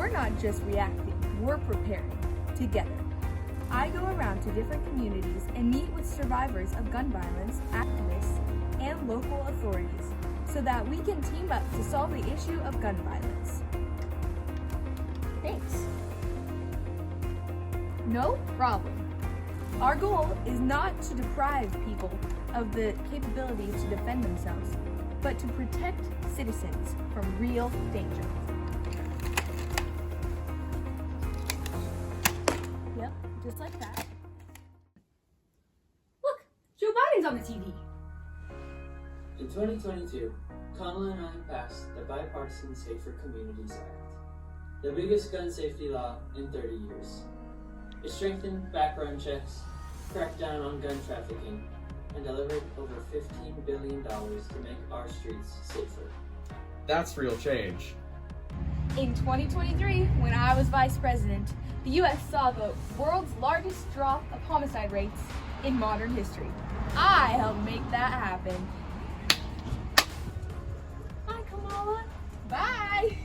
we're not just reacting, we're preparing together. I go around to different communities and meet with survivors of gun violence, activists, and local authorities so that we can team up to solve the issue of gun violence. Thanks. No problem. Our goal is not to deprive people of the capability to defend themselves, but to protect citizens from real danger. Yep, just like that. Look, Joe Biden's on the TV. In 2022, Kamala and I passed the Bipartisan Safer Communities Act, the biggest gun safety law in 30 years. It strengthened background checks, cracked down on gun trafficking, and delivered over $15 billion to make our streets safer. That's real change. In 2023, when I was vice president, the U.S. saw the world's largest drop of homicide rates in modern history. I helped make that happen. Bye, Kamala. Bye.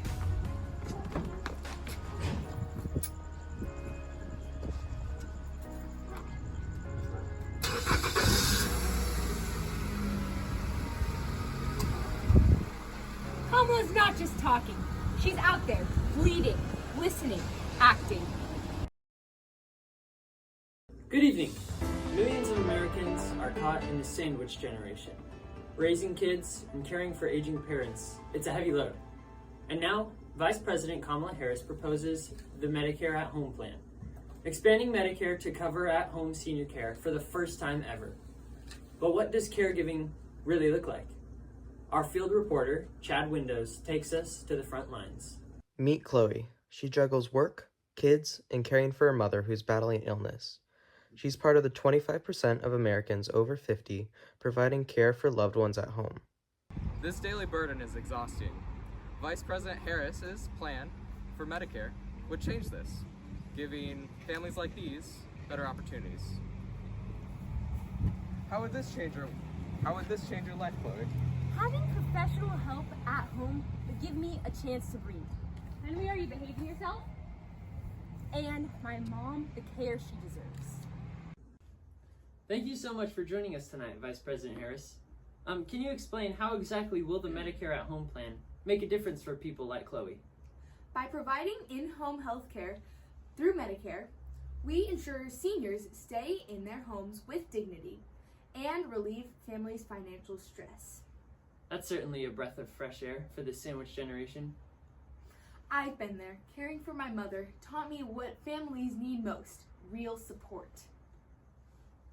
Kamala's not just talking. She's out there, bleeding, listening, acting. Good evening. Millions of Americans are caught in the sandwich generation. Raising kids and caring for aging parents, it's a heavy load. And now, Vice President Kamala Harris proposes the Medicare at Home plan, expanding Medicare to cover at-home senior care for the first time ever. But what does caregiving really look like? Our field reporter, Chad Windows, takes us to the front lines. Meet Chloe. She juggles work, kids, and caring for her mother who's battling illness. She's part of the 25% of Americans over 50 providing care for loved ones at home. This daily burden is exhausting. Vice President Harris's plan for Medicare would change this, giving families like these better opportunities. How would this change your life, Chloe? Having professional help at home would give me a chance to breathe. Henry, are you behaving yourself? And my mom the care she deserves. Thank you so much for joining us tonight, Vice President Harris. Can you explain how exactly will the Medicare at Home plan make a difference for people like Chloe? By providing in-home health care through Medicare, we ensure seniors stay in their homes with dignity and relieve families' financial stress. That's certainly a breath of fresh air for the sandwich generation. I've been there. Caring for my mother taught me what families need most: real support.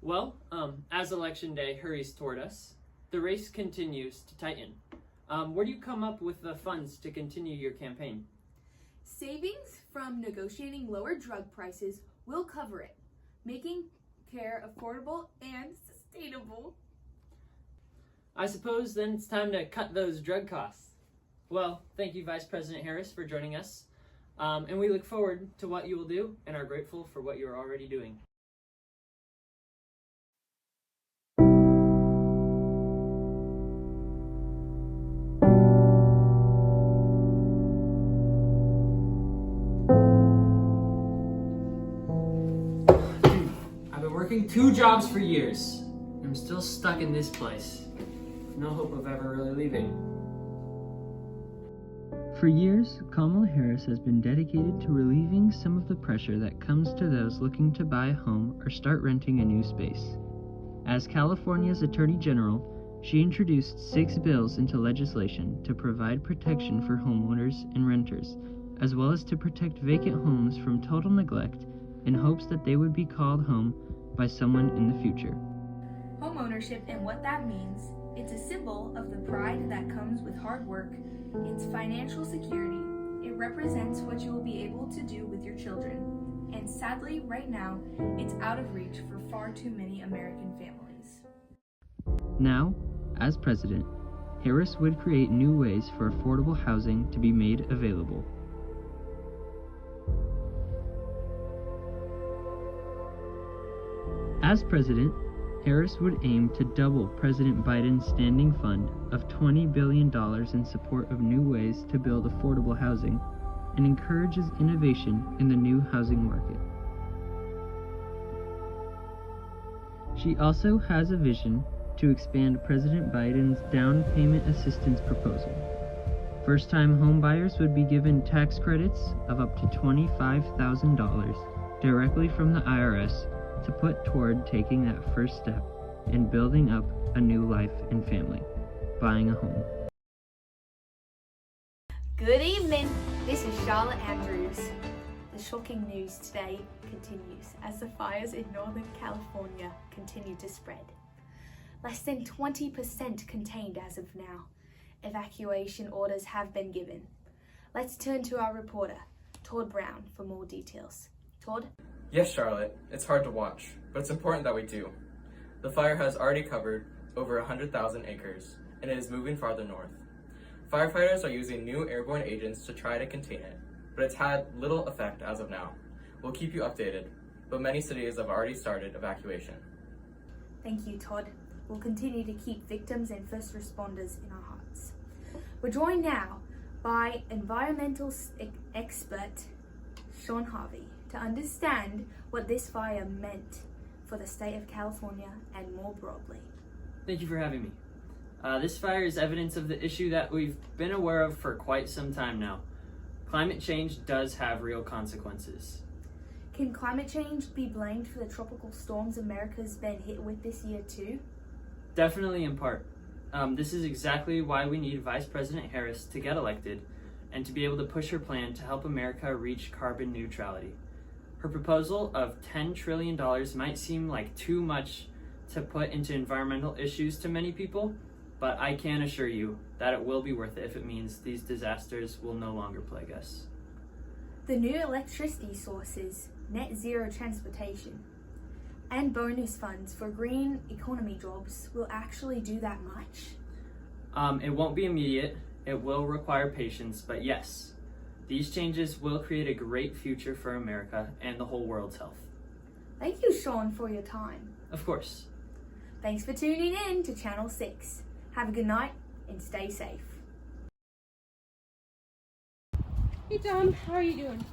Well, as Election Day hurries toward us, the race continues to tighten. Where do you come up with the funds to continue your campaign? Savings from negotiating lower drug prices will cover it, making care affordable and sustainable. I suppose then it's time to cut those drug costs. Well, thank you, Vice President Harris, for joining us. And we look forward to what you will do and are grateful for what you're already doing. I've been working 2 jobs for years. I'm still stuck in this place. No hope of ever really leaving. For years, Kamala Harris has been dedicated to relieving some of the pressure that comes to those looking to buy a home or start renting a new space. As California's Attorney General, she introduced 6 bills into legislation to provide protection for homeowners and renters, as well as to protect vacant homes from total neglect in hopes that they would be called home by someone in the future. Homeownership and what that means, it's a symbol of the pride that comes with hard work. It's financial security. It represents what you will be able to do with your children. And sadly, right now, it's out of reach for far too many American families. Now, as president, Harris would create new ways for affordable housing to be made available. As president, Harris would aim to double President Biden's standing fund of $20 billion in support of new ways to build affordable housing, and encourages innovation in the new housing market. She also has a vision to expand President Biden's down payment assistance proposal. First-time home buyers would be given tax credits of up to $25,000 directly from the IRS to put toward taking that first step and building up a new life and family, buying a home. Good evening, this is Charlotte Andrews. The shocking news today continues as the fires in Northern California continue to spread. Less than 20% contained as of now. Evacuation orders have been given. Let's turn to our reporter, Todd Brown, for more details. Todd? Yes, Charlotte, it's hard to watch, but it's important that we do. The fire has already covered over 100,000 acres, and it is moving farther north. Firefighters are using new airborne agents to try to contain it, but it's had little effect as of now. We'll keep you updated, but many cities have already started evacuation. Thank you, Todd. We'll continue to keep victims and first responders in our hearts. We're joined now by environmental expert Sean Harvey to understand what this fire meant for the state of California and more broadly. Thank you for having me. This fire is evidence of the issue that we've been aware of for quite some time now. Climate change does have real consequences. Can climate change be blamed for the tropical storms America's been hit with this year too? Definitely in part. This is exactly why we need Vice President Harris to get elected and to be able to push her plan to help America reach carbon neutrality. Her proposal of $10 trillion might seem like too much to put into environmental issues to many people, but I can assure you that it will be worth it if it means these disasters will no longer plague us. The new electricity sources, net zero transportation, and bonus funds for green economy jobs will actually do that much. It won't be immediate, it will require patience, but yes, these changes will create a great future for America and the whole world's health. Thank you, Sean, for your time. Of course. Thanks for tuning in to Channel 6. Have a good night and stay safe. Hey Tom, how are you doing?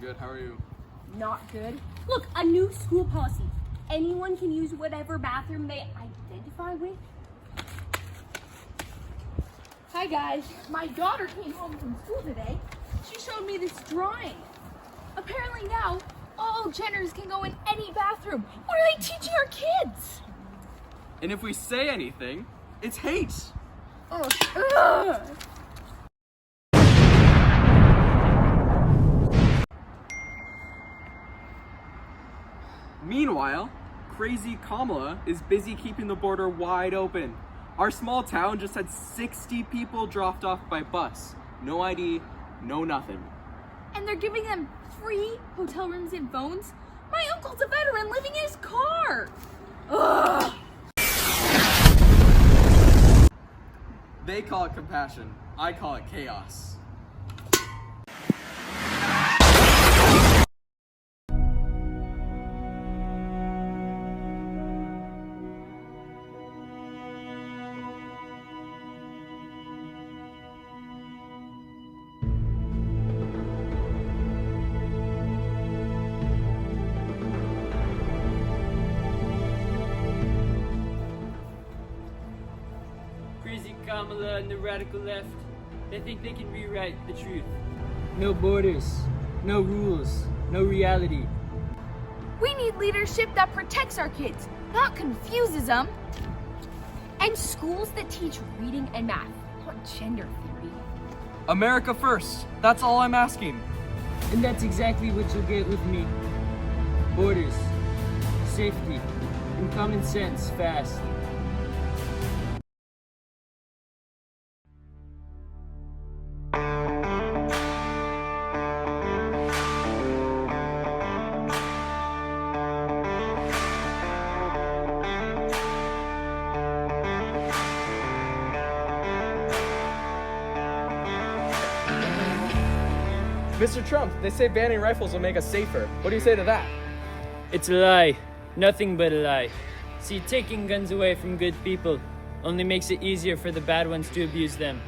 Good, how are you? Not good. Look, a new school policy. Anyone can use whatever bathroom they identify with. Hi guys, my daughter came home from school today. She showed me this drawing. Apparently now, all genders can go in any bathroom. What are they teaching our kids? And if we say anything, it's hate. Ugh. Meanwhile, crazy Kamala is busy keeping the border wide open. Our small town just had 60 people dropped off by bus. No ID, no nothing. And they're giving them free hotel rooms and phones? My uncle's a veteran living in his car. Ugh. They call it compassion. I call it chaos. Crazy Kamala and the radical left, they think they can rewrite the truth. No borders, no rules, no reality. We need leadership that protects our kids, not confuses them. And schools that teach reading and math, not gender theory. America first. That's all I'm asking. And that's exactly what you'll get with me. Borders, safety, and common sense fast. Mr. Trump, they say banning rifles will make us safer. What do you say to that? It's a lie. Nothing but a lie. See, taking guns away from good people only makes it easier for the bad ones to abuse them.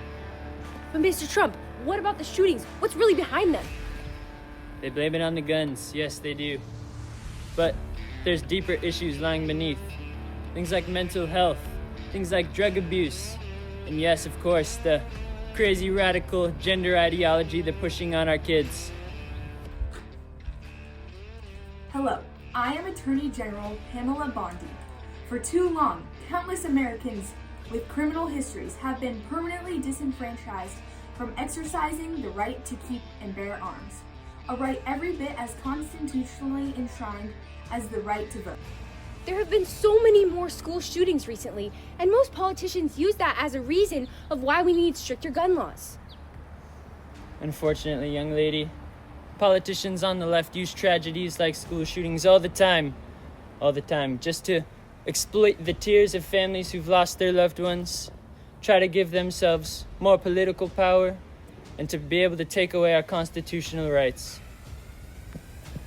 But Mr. Trump, what about the shootings? What's really behind them? They blame it on the guns, yes they do. But there's deeper issues lying beneath. Things like mental health, things like drug abuse, and yes, of course, the crazy radical gender ideology they're pushing on our kids. Hello, I am Attorney General Pamela Bondi. For too long, countless Americans with criminal histories have been permanently disenfranchised from exercising the right to keep and bear arms, a right every bit as constitutionally enshrined as the right to vote. There have been so many more school shootings recently, and most politicians use that as a reason of why we need stricter gun laws. Unfortunately, young lady, politicians on the left use tragedies like school shootings all the time, just to exploit the tears of families who've lost their loved ones, try to give themselves more political power, and to be able to take away our constitutional rights.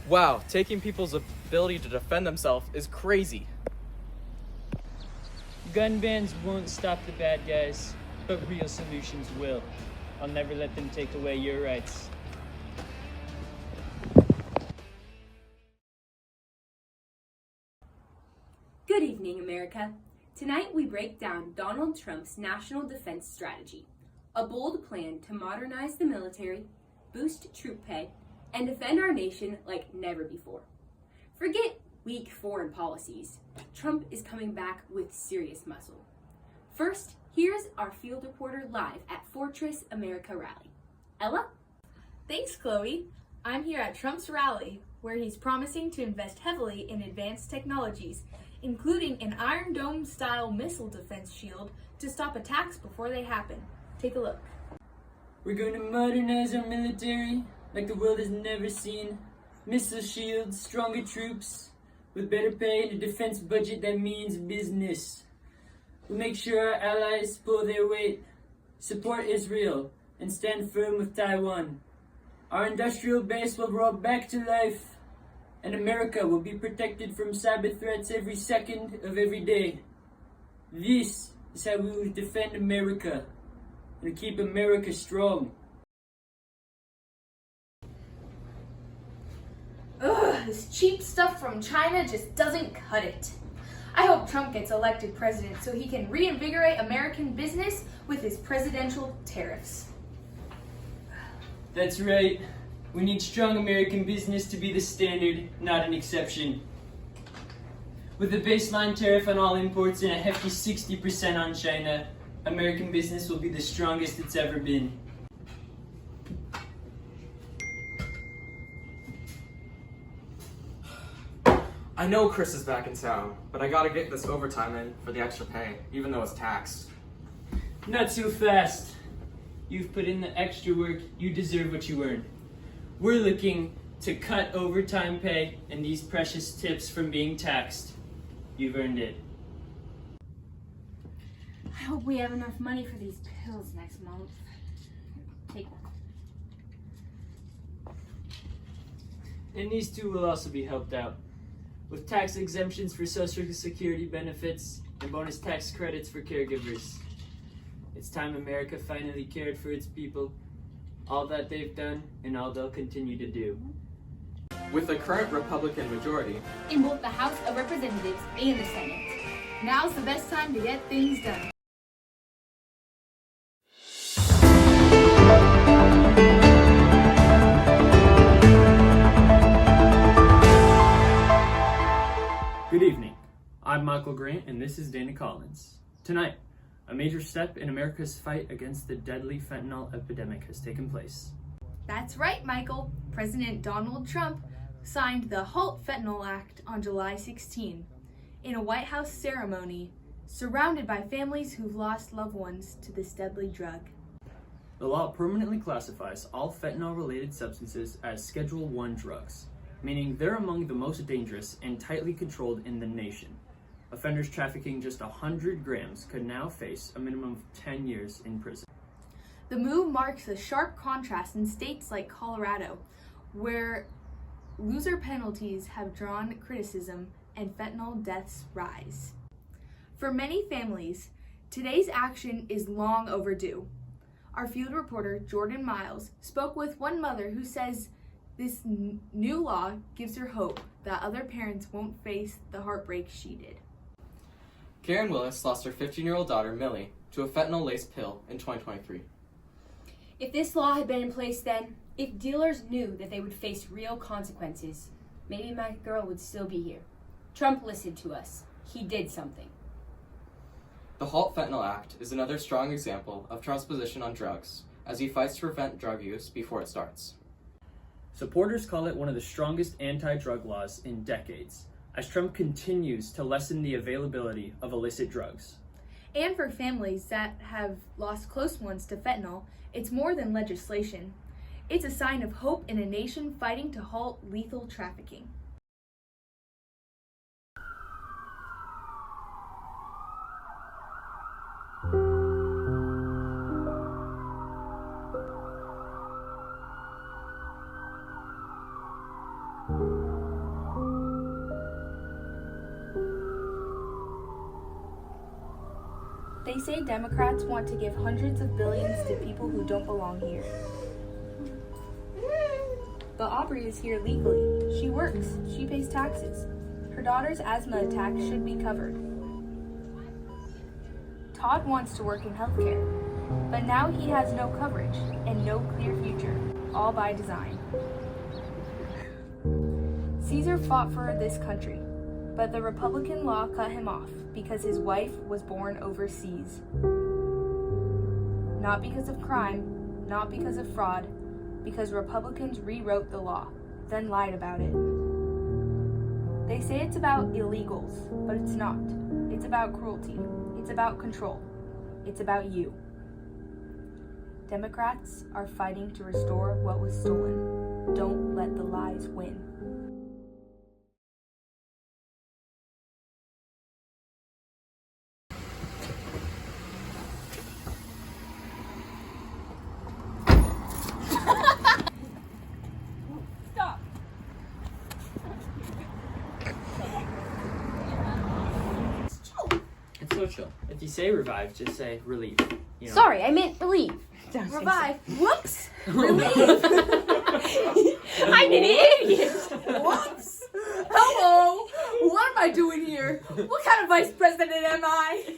Wow, taking people's ability to defend themselves is crazy. Gun bans won't stop the bad guys, but real solutions will. I'll never let them take away your rights. Good evening, America. Tonight we break down Donald Trump's National Defense Strategy, a bold plan to modernize the military, boost troop pay, and defend our nation like never before. Forget weak foreign policies. Trump is coming back with serious muscle. First, here's our field reporter live at Fortress America rally. Ella? Thanks, Chloe. I'm here at Trump's rally, where he's promising to invest heavily in advanced technologies, including an Iron Dome-style missile defense shield to stop attacks before they happen. Take a look. We're going to modernize our military like the world has never seen. Missile shields, stronger troops, with better pay and a defense budget that means business. We'll make sure our allies pull their weight, support Israel, and stand firm with Taiwan. Our industrial base will roll back to life, and America will be protected from cyber threats every second of every day. This is how we will defend America and keep America strong. Ugh, this cheap stuff from China just doesn't cut it. I hope Trump gets elected president so he can reinvigorate American business with his presidential tariffs. That's right. We need strong American business to be the standard, not an exception. With a baseline tariff on all imports and a hefty 60% on China, American business will be the strongest it's ever been. I know Chris is back in town, but I gotta get this overtime in for the extra pay, even though it's taxed. Not so fast. You've put in the extra work, you deserve what you earn. We're looking to cut overtime pay and these precious tips from being taxed. You've earned it. I hope we have enough money for these pills next month. Take one. And these two will also be helped out with tax exemptions for Social Security benefits and bonus tax credits for caregivers. It's time America finally cared for its people, all that they've done and all they'll continue to do. With the current Republican majority, In both the House of Representatives and the Senate. Now's the best time to get things done. Good evening. I'm Michael Grant and this is Dana Collins. Tonight, a major step in America's fight against the deadly fentanyl epidemic has taken place. That's right, Michael. President Donald Trump signed the Halt Fentanyl Act on July 16 in a White House ceremony, surrounded by families who've lost loved ones to this deadly drug. The law permanently classifies all fentanyl-related substances as Schedule I drugs, meaning they're among the most dangerous and tightly controlled in the nation. Offenders trafficking just 100 grams could now face a minimum of 10 years in prison. The move marks a sharp contrast in states like Colorado, where looser penalties have drawn criticism and fentanyl deaths rise. For many families, today's action is long overdue. Our field reporter, Jordan Miles, spoke with one mother who says this new law gives her hope that other parents won't face the heartbreak she did. Karen Willis lost her 15-year-old daughter, Millie, to a fentanyl-laced pill in 2023. If this law had been in place then, if dealers knew that they would face real consequences, maybe my girl would still be here. Trump listened to us. He did something. The Halt Fentanyl Act is another strong example of Trump's position on drugs, as he fights to prevent drug use before it starts. Supporters call it one of the strongest anti-drug laws in decades, as Trump continues to lessen the availability of illicit drugs. And for families that have lost close ones to fentanyl, it's more than legislation. It's a sign of hope in a nation fighting to halt lethal trafficking. They say Democrats want to give hundreds of billions to people who don't belong here. But Aubrey is here legally. She works. She pays taxes. Her daughter's asthma attack should be covered. Todd wants to work in healthcare, but now he has no coverage and no clear future, all by design. Caesar fought for this country, but the Republican law cut him off because his wife was born overseas. Not because of crime, not because of fraud, because Republicans rewrote the law, then lied about it. They say it's about illegals, but it's not. It's about cruelty. It's about control. It's about you. Democrats are fighting to restore what was stolen. Don't let the lies win. It's so chill. If you say revive, just say relief. You know? Sorry, I meant relieve. Revive. Whoops. Relieve. I'm an idiot. Whoops! Hello! What am I doing here? What kind of vice president am I?